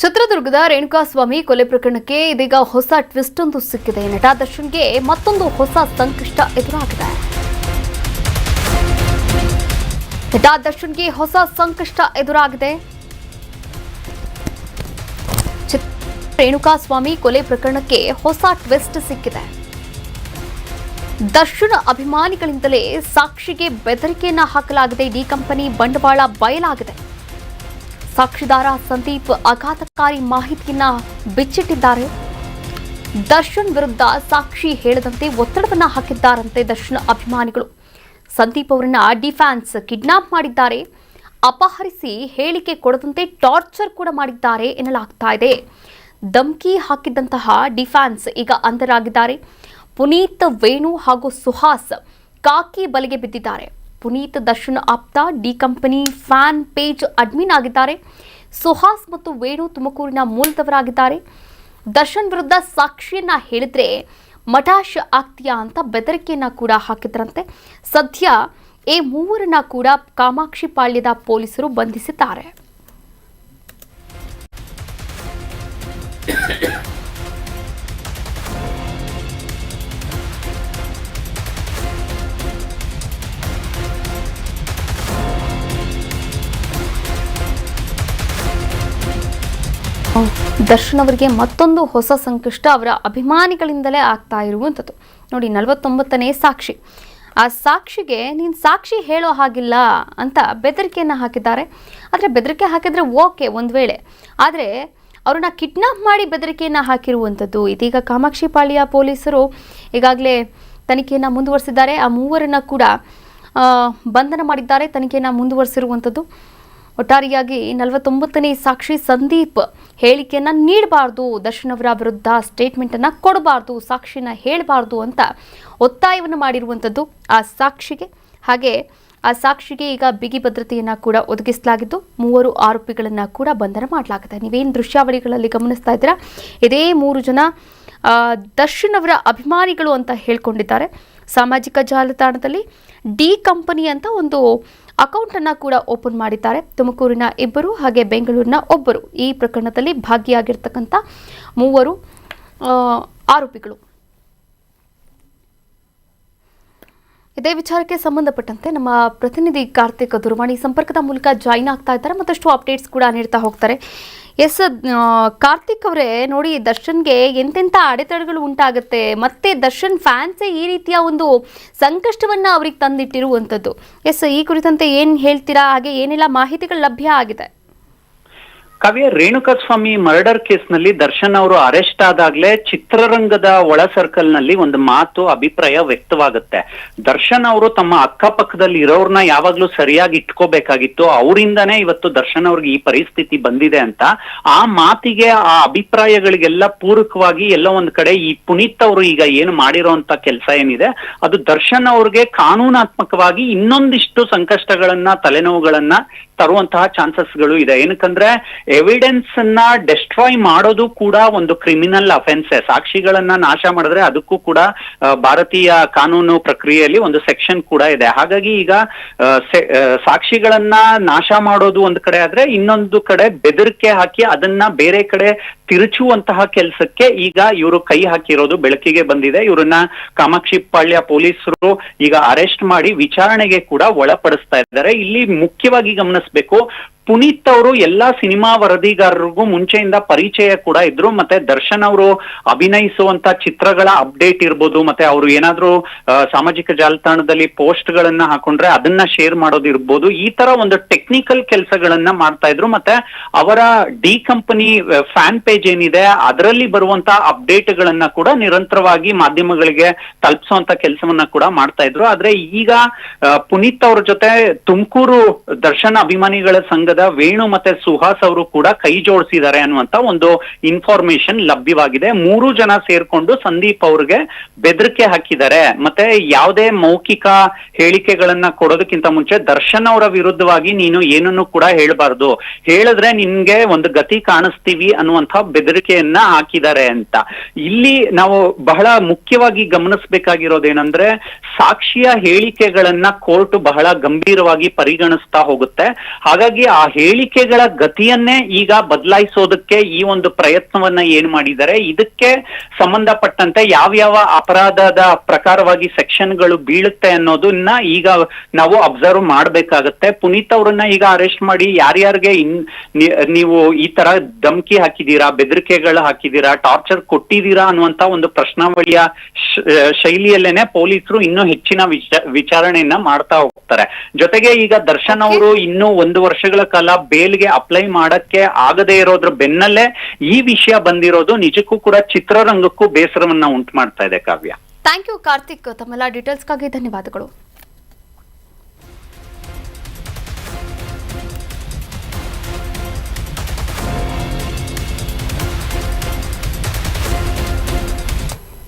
ಚಿತ್ರದುರ್ಗದ ರೇಣುಕಾಸ್ವಾಮಿ ಕೊಲೆ ಪ್ರಕರಣಕ್ಕೆ ಇದೀಗ ಹೊಸ ಟ್ವಿಸ್ಟ್ ಒಂದು ಸಿಕ್ಕಿದೆ. ನಟ ದರ್ಶನ್ಗೆ ಮತ್ತೊಂದು ಹೊಸ ಸಂಕಷ್ಟ ಎದುರಾಗಿದೆ. ನಟ ದರ್ಶನ್ಗೆ ಹೊಸ ಸಂಕಷ್ಟ ಎದುರಾಗಿದೆ. ರೇಣುಕಾಸ್ವಾಮಿ ಕೊಲೆ ಪ್ರಕರಣಕ್ಕೆ ಹೊಸ ಟ್ವಿಸ್ಟ್ ಸಿಕ್ಕಿದೆ. ದರ್ಶನ್ ಅಭಿಮಾನಿಗಳಿಂದಲೇ ಸಾಕ್ಷಿಗೆ ಬೆದರಿಕೆಯನ್ನ ಹಾಕಲಾಗಿದೆ. ಡಿ ಕಂಪನಿ ಬಂಡವಾಳ ಬಯಲಾಗಿದೆ. ಸಾಕ್ಷಿದಾರ ಸಂದೀಪ್ ಆಘಾತಕಾರಿ ಮಾಹಿತಿಯನ್ನ ಬಿಚ್ಚಿಟ್ಟಿದ್ದಾರೆ. ದರ್ಶನ್ ವಿರುದ್ಧ ಸಾಕ್ಷಿ ಹೇಳದಂತೆ ಒತ್ತಡವನ್ನ ಹಾಕಿದ್ದಾರಂತೆ ದರ್ಶನ್ ಅಭಿಮಾನಿಗಳು. ಸಂದೀಪ್ ಅವರನ್ನ ಡಿಫ್ಯಾನ್ಸ್ ಕಿಡ್ನಾಪ್ ಮಾಡಿದ್ದಾರೆ. ಅಪಹರಿಸಿ ಹೇಳಿಕೆ ಕೊಡದಂತೆ ಟಾರ್ಚರ್ ಕೂಡ ಮಾಡಿದ್ದಾರೆ ಎನ್ನಲಾಗ್ತಾ ಇದೆ. ಧಮ್ಕಿ ಹಾಕಿದ್ದಂತಹ ಡಿಫ್ಯಾನ್ಸ್ ಈಗ ಅಂಧರಾಗಿದ್ದಾರೆ. ಪುನೀತ್, ವೇಣು ಹಾಗೂ ಸುಹಾಸ್ ಕಾಕಿ ಬಲೆಗೆ ಬಿದ್ದಿದ್ದಾರೆ. ಪುನೀತ್ ದರ್ಶನ್ ಆಪ್ತ, D company fan page admin ಆಗಿದ್ದಾರೆ. ಸುಹಾಸ್ ಮತ್ತು ವೇಣು ತುಮಕೂರಿನ ಮೂಲದವರಾಗಿದ್ದಾರೆ. ದರ್ಶನ್ ವಿರುದ್ಧ ಸಾಕ್ಷಿಯನ್ನ ಹೇಳಿದ್ರೆ ಮಠಾಶ್ ಆಗ್ತೀಯಾ ಅಂತ ಬೆದರಿಕೆಯನ್ನ ಕೂಡ ಹಾಕಿದ್ರಂತೆ. ಸದ್ಯ ಈ ಮೂವರನ್ನ ಕೂಡ ಕಾಮಾಕ್ಷಿ ಪಾಳ್ಯದ ಪೊಲೀಸರು ಬಂಧಿಸಿದ್ದಾರೆ. ದರ್ಶನ್ ಅವರಿಗೆ ಮತ್ತೊಂದು ಹೊಸ ಸಂಕಷ್ಟ ಅವರ ಅಭಿಮಾನಿಗಳಿಂದಲೇ ಆಗ್ತಾ ಇರುವಂಥದ್ದು. ನೋಡಿ, 49ನೇ ಸಾಕ್ಷಿ. ಆ ಸಾಕ್ಷಿಗೆ ನೀನು ಸಾಕ್ಷಿ ಹೇಳೋ ಹಾಗಿಲ್ಲ ಅಂತ ಬೆದರಿಕೆಯನ್ನು ಹಾಕಿದ್ದಾರೆ. ಆದರೆ ಬೆದರಿಕೆ ಹಾಕಿದ್ರೆ ಓಕೆ ಒಂದು ವೇಳೆ, ಆದರೆ ಅವ್ರನ್ನ ಕಿಡ್ನಾಪ್ ಮಾಡಿ ಬೆದರಿಕೆಯನ್ನು ಹಾಕಿರುವಂಥದ್ದು. ಇದೀಗ ಕಾಮಾಕ್ಷಿ ಪಾಳ್ಯ ಪೊಲೀಸರು ಈಗಾಗಲೇ ತನಿಖೆಯನ್ನು ಮುಂದುವರಿಸಿದ್ದಾರೆ. ಆ ಮೂವರನ್ನು ಕೂಡ ಬಂಧನ ಮಾಡಿದ್ದಾರೆ. ತನಿಖೆಯನ್ನು ಮುಂದುವರಿಸಿರುವಂಥದ್ದು. ಒಟ್ಟಾರೆಯಾಗಿ 49ನೇ ಸಾಕ್ಷಿ ಸಂದೀಪ್ ಹೇಳಿಕೆಯನ್ನು ನೀಡಬಾರ್ದು, ದರ್ಶನ್ ಅವರ ವಿರುದ್ಧ ಸ್ಟೇಟ್ಮೆಂಟನ್ನು ಕೊಡಬಾರ್ದು, ಸಾಕ್ಷಿನ ಹೇಳಬಾರ್ದು ಅಂತ ಒತ್ತಾಯವನ್ನು ಮಾಡಿರುವಂಥದ್ದು ಆ ಸಾಕ್ಷಿಗೆ. ಹಾಗೆ ಆ ಸಾಕ್ಷಿಗೆ ಈಗ ಬಿಗಿ ಭದ್ರತೆಯನ್ನು ಕೂಡ ಒದಗಿಸಲಾಗಿದ್ದು 3 ಆರೋಪಿಗಳನ್ನು ಕೂಡ ಬಂಧನ ಮಾಡಲಾಗಿದೆ. ನೀವೇನು ದೃಶ್ಯಾವಳಿಗಳಲ್ಲಿ ಗಮನಿಸ್ತಾ ಇದ್ದೀರಾ, ಇದೇ 3 ಜನ ದರ್ಶನ್ ಅವರ ಅಭಿಮಾನಿಗಳು ಅಂತ ಹೇಳ್ಕೊಂಡಿದ್ದಾರೆ. ಸಾಮಾಜಿಕ ಜಾಲತಾಣದಲ್ಲಿ ಡಿ ಕಂಪನಿ ಅಂತ ಒಂದು ಅಕೌಂಟನ್ನು ಕೂಡ ಓಪನ್ ಮಾಡಿದ್ದಾರೆ. ತುಮಕೂರಿನ 2 ಹಾಗೆ ಬೆಂಗಳೂರಿನ 1 ಈ ಪ್ರಕರಣದಲ್ಲಿ ಭಾಗಿಯಾಗಿರ್ತಕ್ಕಂಥ 3 ಆರೋಪಿಗಳು. ಇದೇ ವಿಚಾರಕ್ಕೆ ಸಂಬಂಧಪಟ್ಟಂತೆ ನಮ್ಮ ಪ್ರತಿನಿಧಿ ಕಾರ್ತಿಕ್ ದೂರವಾಣಿ ಸಂಪರ್ಕದ ಮೂಲಕ ಜಾಯಿನ್ ಆಗ್ತಾ ಇದ್ದಾರೆ. ಮತ್ತಷ್ಟು ಅಪ್ಡೇಟ್ಸ್ ಕೂಡ ನೀಡ್ತಾ ಹೋಗ್ತಾರೆ. ಎಸ್ ಕಾರ್ತಿಕ್ ಅವರೇ, ನೋಡಿ, ದರ್ಶನ್ಗೆ ಎಂತೆಂಥ ಅಡೆತಡೆಗಳು ಉಂಟಾಗುತ್ತೆ, ಮತ್ತೆ ದರ್ಶನ್ ಫ್ಯಾನ್ಸೇ ಈ ರೀತಿಯ ಒಂದು ಸಂಕಷ್ಟವನ್ನು ಅವ್ರಿಗೆ ತಂದಿಟ್ಟಿರುವಂಥದ್ದು. ಎಸ್, ಈ ಕುರಿತಂತೆ ಏನು ಹೇಳ್ತೀರಾ? ಹಾಗೆ ಏನೆಲ್ಲ ಮಾಹಿತಿಗಳು ಲಭ್ಯ ಆಗಿದೆ? ಕಾವ್ಯ, ರೇಣುಕಾಸ್ವಾಮಿ ಮರ್ಡರ್ ಕೇಸ್ ನಲ್ಲಿ ದರ್ಶನ್ ಅವರು ಅರೆಸ್ಟ್ ಆದಾಗ್ಲೇ ಚಿತ್ರರಂಗದ ಒಳ ಸರ್ಕಲ್ ನಲ್ಲಿ ಒಂದು ಮಾತು, ಅಭಿಪ್ರಾಯ ವ್ಯಕ್ತವಾಗುತ್ತೆ. ದರ್ಶನ್ ಅವರು ತಮ್ಮ ಅಕ್ಕಪಕ್ಕದಲ್ಲಿ ಇರೋರ್ನ ಯಾವಾಗ್ಲೂ ಸರಿಯಾಗಿ ಇಟ್ಕೋಬೇಕಾಗಿತ್ತು, ಅವರಿಂದಾನೇ ಇವತ್ತು ದರ್ಶನ್ ಅವ್ರಿಗೆ ಈ ಪರಿಸ್ಥಿತಿ ಬಂದಿದೆ ಅಂತ. ಆ ಮಾತಿಗೆ, ಆ ಅಭಿಪ್ರಾಯಗಳಿಗೆಲ್ಲ ಪೂರಕವಾಗಿ ಎಲ್ಲೋ ಒಂದ್ ಕಡೆ ಈ ಪುನೀತ್ ಅವರು ಈಗ ಏನು ಮಾಡಿರೋಂತ ಕೆಲಸ ಏನಿದೆ ಅದು ದರ್ಶನ್ ಅವ್ರಿಗೆ ಕಾನೂನಾತ್ಮಕವಾಗಿ ಇನ್ನೊಂದಿಷ್ಟು ಸಂಕಷ್ಟಗಳನ್ನ, ತಲೆನೋವುಗಳನ್ನ ತರುವಂತಹ ಚಾನ್ಸಸ್ಗಳು ಇದೆ. ಏನಕ್ಕಂದ್ರೆ ಎವಿಡೆನ್ಸ್ ಅನ್ನ ಡೆಸ್ಟ್ರಾಯ್ ಮಾಡೋದು ಕೂಡ ಒಂದು ಕ್ರಿಮಿನಲ್ ಅಫೆನ್ಸ್. ಸಾಕ್ಷಿಗಳನ್ನ ನಾಶ ಮಾಡಿದ್ರೆ ಅದಕ್ಕೂ ಕೂಡ ಭಾರತೀಯ ಕಾನೂನು ಪ್ರಕ್ರಿಯೆಯಲ್ಲಿ ಒಂದು ಸೆಕ್ಷನ್ ಕೂಡ ಇದೆ. ಹಾಗಾಗಿ ಈಗ ಸಾಕ್ಷಿಗಳನ್ನ ನಾಶ ಮಾಡೋದು ಒಂದು ಕಡೆ ಆದ್ರೆ, ಇನ್ನೊಂದು ಕಡೆ ಬೆದರಿಕೆ ಹಾಕಿ ಅದನ್ನ ಬೇರೆ ಕಡೆ ತಿರುಚುವಂತಹ ಕೆಲಸಕ್ಕೆ ಈಗ ಇವರು ಕೈ ಹಾಕಿರೋದು ಬೆಳಕಿಗೆ ಬಂದಿದೆ. ಇವರನ್ನ ಕಾಮಾಕ್ಷಿ ಪಾಳ್ಯ ಪೊಲೀಸರು ಈಗ ಅರೆಸ್ಟ್ ಮಾಡಿ ವಿಚಾರಣೆಗೆ ಕೂಡ ಒಳಪಡಿಸ್ತಾ ಇದ್ದಾರೆ. ಇಲ್ಲಿ ಮುಖ್ಯವಾಗಿ ಗಮನಿಸಬೇಕು, ಪುನೀತ್ ಅವರು ಎಲ್ಲಾ ಸಿನಿಮಾ ವರದಿಗಾರರಿಗೂ ಮುಂಚೆಯಿಂದ ಪರಿಚಯ ಕೂಡ ಇದ್ರು. ಮತ್ತೆ ದರ್ಶನ್ ಅವರು ಅಭಿನಯಿಸುವಂತ ಚಿತ್ರಗಳ ಅಪ್ಡೇಟ್ ಇರ್ಬೋದು, ಮತ್ತೆ ಅವರು ಏನಾದ್ರೂ ಸಾಮಾಜಿಕ ಜಾಲತಾಣದಲ್ಲಿ ಪೋಸ್ಟ್ ಗಳನ್ನ ಹಾಕೊಂಡ್ರೆ ಅದನ್ನ ಶೇರ್ ಮಾಡೋದಿರ್ಬೋದು, ಈ ತರ ಒಂದು ಟೆಕ್ನಿಕಲ್ ಕೆಲಸಗಳನ್ನ ಮಾಡ್ತಾ ಇದ್ರು. ಮತ್ತೆ ಅವರ ಡಿ ಕಂಪನಿ ಫ್ಯಾನ್ ಪೇಜ್ ಏನಿದೆ ಅದರಲ್ಲಿ ಬರುವಂತ ಅಪ್ಡೇಟ್ ಗಳನ್ನ ಕೂಡ ನಿರಂತರವಾಗಿ ಮಾಧ್ಯಮಗಳಿಗೆ ತಲುಪಿಸುವಂತ ಕೆಲಸವನ್ನ ಕೂಡ ಮಾಡ್ತಾ ಇದ್ರು. ಆದ್ರೆ ಈಗ ಪುನೀತ್ ಅವ್ರ ಜೊತೆ ತುಮಕೂರು ದರ್ಶನ್ ಅಭಿಮಾನಿಗಳ ಸಂಘದ ವೇಣು ಮತ್ತೆ ಸುಹಾಸ್ ಅವರು ಕೂಡ ಕೈ ಜೋಡಿಸಿದ್ದಾರೆ ಅನ್ನುವಂತ ಒಂದು ಇನ್ಫಾರ್ಮೇಶನ್ ಲಭ್ಯವಾಗಿದೆ. 3 ಜನ ಸೇರ್ಕೊಂಡು ಸಂದೀಪ್ ಅವ್ರಿಗೆ ಬೆದರಿಕೆ ಹಾಕಿದ್ದಾರೆ. ಮತ್ತೆ ಯಾವುದೇ ಮೌಖಿಕ ಹೇಳಿಕೆಗಳನ್ನ ಕೊಡೋದಕ್ಕಿಂತ ಮುಂಚೆ ದರ್ಶನ್ ಅವರ ವಿರುದ್ಧವಾಗಿ ನೀನು ಏನನ್ನು ಕೂಡ ಹೇಳಬಾರ್ದು, ಹೇಳಿದ್ರೆ ನಿನ್ಗೆ ಒಂದು ಗತಿ ಕಾಣಿಸ್ತೀವಿ ಅನ್ನುವಂತ ಬೆದರಿಕೆಯನ್ನ ಹಾಕಿದ್ದಾರೆ ಅಂತ. ಇಲ್ಲಿ ನಾವು ಬಹಳ ಮುಖ್ಯವಾಗಿ ಗಮನಿಸಬೇಕಾಗಿರೋದೇನಂದ್ರೆ, ಸಾಕ್ಷಿಯ ಹೇಳಿಕೆಗಳನ್ನ ಕೋರ್ಟ್ ಬಹಳ ಗಂಭೀರವಾಗಿ ಪರಿಗಣಿಸ್ತಾ ಹೋಗುತ್ತೆ. ಹಾಗಾಗಿ ಆ ಹೇಳಿಕೆಗಳ ಗತಿಯನ್ನೇ ಈಗ ಬದಲಾಯಿಸೋದಕ್ಕೆ ಈ ಒಂದು ಪ್ರಯತ್ನವನ್ನ ಏನ್ ಮಾಡಿದ್ದಾರೆ. ಇದಕ್ಕೆ ಸಂಬಂಧಪಟ್ಟಂತೆ ಯಾವ್ಯಾವ ಅಪರಾಧದ ಪ್ರಕಾರವಾಗಿ ಸೆಕ್ಷನ್ಗಳು ಬೀಳುತ್ತೆ ಅನ್ನೋದನ್ನ ಈಗ ನಾವು ಅಬ್ಸರ್ವ್ ಮಾಡ್ಬೇಕಾಗತ್ತೆ. ಪುನೀತ್ ಅವ್ರನ್ನ ಈಗ ಅರೆಸ್ಟ್ ಮಾಡಿ ಯಾರ್ಯಾರಿಗೆ ನೀವು ಈ ತರ ಧಮಕಿ ಹಾಕಿದೀರಾ, ಬೆದರಿಕೆಗಳು ಹಾಕಿದೀರಾ, ಟಾರ್ಚರ್ ಕೊಟ್ಟಿದ್ದೀರಾ ಅನ್ನುವಂತ ಒಂದು ಪ್ರಶ್ನಾವಳಿಯ ಶೈಲಿಯಲ್ಲೇನೆ ಪೊಲೀಸರು ಇನ್ನೂ ಹೆಚ್ಚಿನ ವಿಚಾರಣೆಯನ್ನ ಮಾಡ್ತಾ ಹೋಗ್ತಾರೆ. ಜೊತೆಗೆ ಈಗ ದರ್ಶನ್ ಅವರು ಇನ್ನೂ 1 ವರ್ಷಗಳ ಕಾಲ ಬೇಲ್ಗೆ ಅಪ್ಲೈ ಮಾಡಕ್ಕೆ ಆಗದೆ ಇರೋದ್ರ ಬೆನ್ನಲ್ಲೇ ಈ ವಿಷಯ ಬಂದಿರೋದು ನಿಜಕ್ಕೂ ಕೂಡ ಚಿತ್ರರಂಗಕ್ಕೂ ಬೇಸರವನ್ನ ಉಂಟು ಮಾಡ್ತಾ ಇದೆ. ಕಾವ್ಯ, ಥ್ಯಾಂಕ್ ಯು ಕಾರ್ತಿಕ್, ತಮ್ಮೆಲ್ಲ ಡೀಟೇಲ್ಸ್ಗಾಗಿ ಧನ್ಯವಾದಗಳು.